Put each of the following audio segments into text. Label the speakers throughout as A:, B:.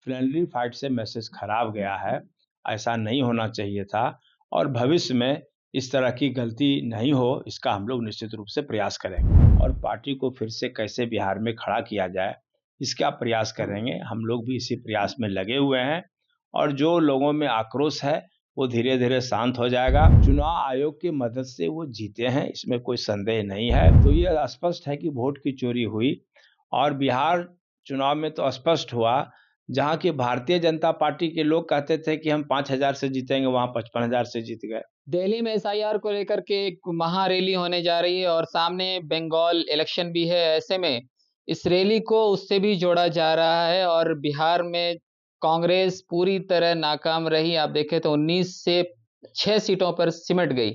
A: Friendly fight से message खराब गया है, ऐसा नहीं होना चाहिए था और भविष्य में इस तरह की गलती नहीं हो, इसका हम लोग निश्चित रूप से प्रयास करेंगे और पार्टी को फिर से कैसे बिहार में खड़ा किया जाए, इसका प्रयास करेंगे। हम लोग भी इसी प्रयास में लगे हुए हैं और जो लोगों में आक्रोश है, वो धीरे-धीरे शांत हो जाएगा। चुनाव आयोग की मदद से वो जीते हैं, इसमें कोई संदेह नहीं है। तो ये स्पष्ट है कि वोट की चोरी हुई और बिहार चुनाव में तो स्पष्ट हुआ, जहाँ की भारतीय जनता पार्टी के लोग कहते थे कि हम 5,000 से जीतेंगे, वहाँ 55,000 से जीत गए।
B: दिल्ली में एसआईआर को लेकर के एक महारैली होने जा रही है और सामने बंगाल इलेक्शन भी है। ऐसे में इस रैली को उससे भी जोड़ा जा रहा है और बिहार में कांग्रेस पूरी तरह नाकाम रही। आप देखें तो 19 से 6 सीटों पर सिमट गई।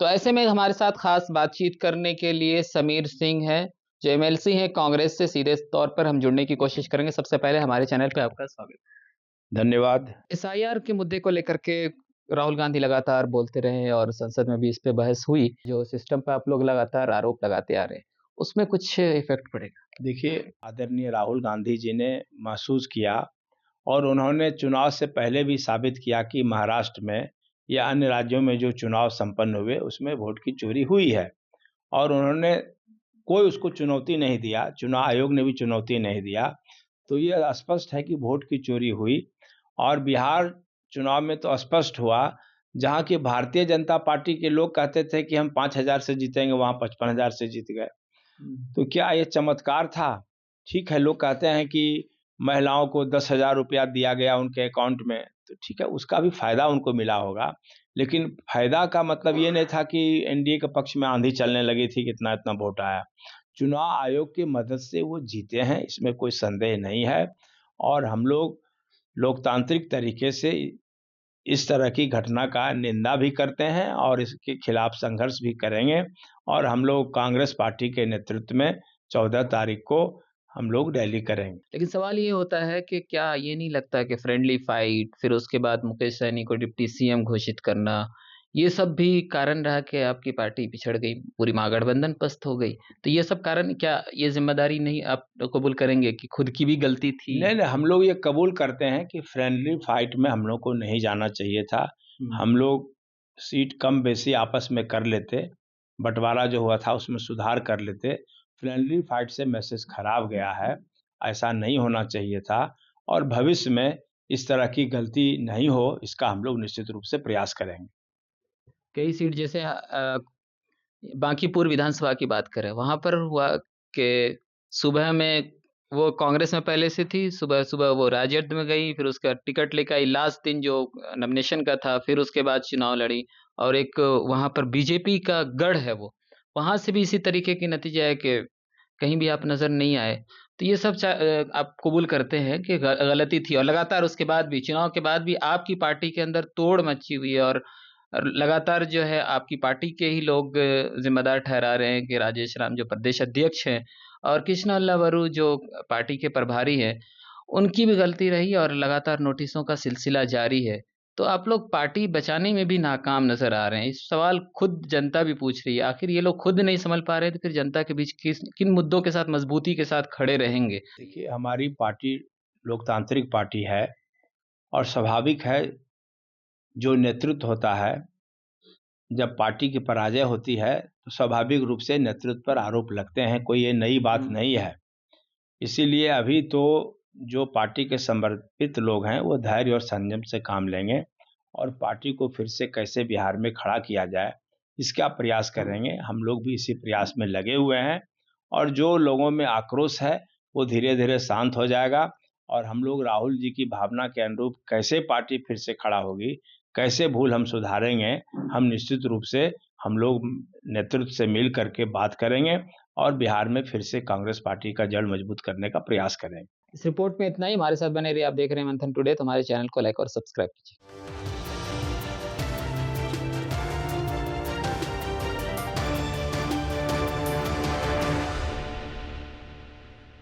B: तो ऐसे में हमारे साथ खास बातचीत करने के लिए समीर सिंह है, जो एमएलसी हैं कांग्रेस से। सीधे तौर पर हम जुड़ने की कोशिश करेंगे। सबसे पहले हमारे चैनल पे आपका स्वागत।
A: धन्यवाद।
B: एसआईआर के मुद्दे को लेकर के राहुल गांधी लगातार बोलते रहे और संसद में भी इस पे बहस हुई। जो सिस्टम पे आप लोग लगातार आरोप लगाते आ रहे हैं, उसमें कुछ इफेक्ट पड़ेगा?
A: देखिए, आदरणीय राहुल गांधी जी ने महसूस किया और उन्होंने चुनाव से पहले भी साबित किया कि महाराष्ट्र में या अन्य राज्यों में जो चुनाव संपन्न हुए, उसमें वोट की चोरी हुई है और उन्होंने कोई उसको चुनौती नहीं दिया, चुनाव आयोग ने भी चुनौती नहीं दिया। तो ये स्पष्ट है कि वोट की चोरी हुई और बिहार चुनाव में तो स्पष्ट हुआ, जहाँ की भारतीय जनता पार्टी के लोग कहते थे कि हम 5,000 से जीतेंगे, वहाँ 55,000 से जीत गए। तो क्या ये चमत्कार था? ठीक है, लोग कहते हैं कि महिलाओं को 10,000 रुपया दिया गया उनके अकाउंट में, तो ठीक है, उसका भी फ़ायदा उनको मिला होगा। लेकिन फ़ायदा का मतलब ये नहीं था कि एनडीए के पक्ष में आंधी चलने लगी थी कि इतना-इतना वोट आया। चुनाव आयोग की मदद से वो जीते हैं, इसमें कोई संदेह नहीं है और हम लोग लोकतांत्रिक तरीके से इस तरह की घटना का निंदा भी करते हैं और इसके खिलाफ संघर्ष भी करेंगे और हम लोग कांग्रेस पार्टी के नेतृत्व में 14 तारीख को हम लोग रैली करेंगे।
B: लेकिन सवाल ये होता है कि क्या ये नहीं लगता कि फ्रेंडली फाइट, फिर उसके बाद मुकेश सहनी को डिप्टी सीएम घोषित करना, ये सब भी कारण रहा कि आपकी पार्टी पिछड़ गई, पूरी महागठबंधन पस्त हो गई? तो ये सब कारण, क्या ये जिम्मेदारी नहीं आप कबूल करेंगे कि खुद की भी गलती थी?
A: नहीं, हम लोग ये कबूल करते हैं कि फ्रेंडली फाइट में हम लोग को नहीं जाना चाहिए था। हम लोग सीट कम बेशी आपस में कर लेते, बँटवारा जो हुआ था उसमें सुधार कर लेते। फ्रेंडली फाइट से मैसेज खराब गया है, ऐसा नहीं होना चाहिए था और भविष्य में इस तरह की गलती नहीं हो, इसका हम लोग निश्चित रूप से प्रयास करेंगे।
B: कई सीट जैसे बांकीपुर विधानसभा की बात करें, वहाँ पर हुआ कि सुबह में वो कांग्रेस में पहले से थी, सुबह-सुबह वो राजद में गई, फिर उसका टिकट लेकर आई लास्ट दिन जो नॉमिनेशन का था, फिर उसके बाद चुनाव लड़ी और एक वहाँ पर बीजेपी का गढ़ है वो, वहाँ से भी इसी तरीके के नतीजे आए कि कहीं भी आप नज़र नहीं आए। तो ये सब आप कबूल करते हैं कि गलती थी और लगातार उसके बाद भी, चुनाव के बाद भी आपकी पार्टी के अंदर तोड़ मची हुई है और लगातार जो है आपकी पार्टी के ही लोग ज़िम्मेदार ठहरा रहे हैं कि राजेश राम जो प्रदेश अध्यक्ष हैं और कृष्णा वरू जो पार्टी के प्रभारी हैं, उनकी भी गलती रही और लगातार नोटिसों का सिलसिला जारी है। तो आप लोग पार्टी बचाने में भी नाकाम नज़र आ रहे हैं। इस सवाल खुद जनता भी पूछ रही है। आखिर ये लोग खुद नहीं सँभल पा रहे, तो फिर जनता के बीच किन मुद्दों के साथ मज़बूती के साथ खड़े रहेंगे?
A: देखिए, हमारी पार्टी लोकतांत्रिक पार्टी है और स्वाभाविक है, जो नेतृत्व होता है, जब पार्टी की पराजय होती है, तो स्वाभाविक रूप से नेतृत्व पर आरोप लगते हैं, कोई ये नई बात नहीं है। इसीलिए अभी तो जो पार्टी के समर्पित लोग हैं, वो धैर्य और संयम से काम लेंगे और पार्टी को फिर से कैसे बिहार में खड़ा किया जाए, इसका प्रयास करेंगे। हम लोग भी इसी प्रयास में लगे हुए हैं और जो लोगों में आक्रोश है, वो धीरे-धीरे शांत हो जाएगा और हम लोग राहुल जी की भावना के अनुरूप कैसे पार्टी फिर से खड़ा होगी, कैसे भूल हम सुधारेंगे, हम निश्चित रूप से हम लोग नेतृत्व से मिल करके बात करेंगे और बिहार में फिर से कांग्रेस पार्टी का जड़ मजबूत करने का प्रयास करेंगे।
B: इस रिपोर्ट में इतना ही। हमारे साथ बने रहिए। आप देख रहे हैं मंथन टुडे, तो हमारे चैनल को लाइक और सब्सक्राइब कीजिए।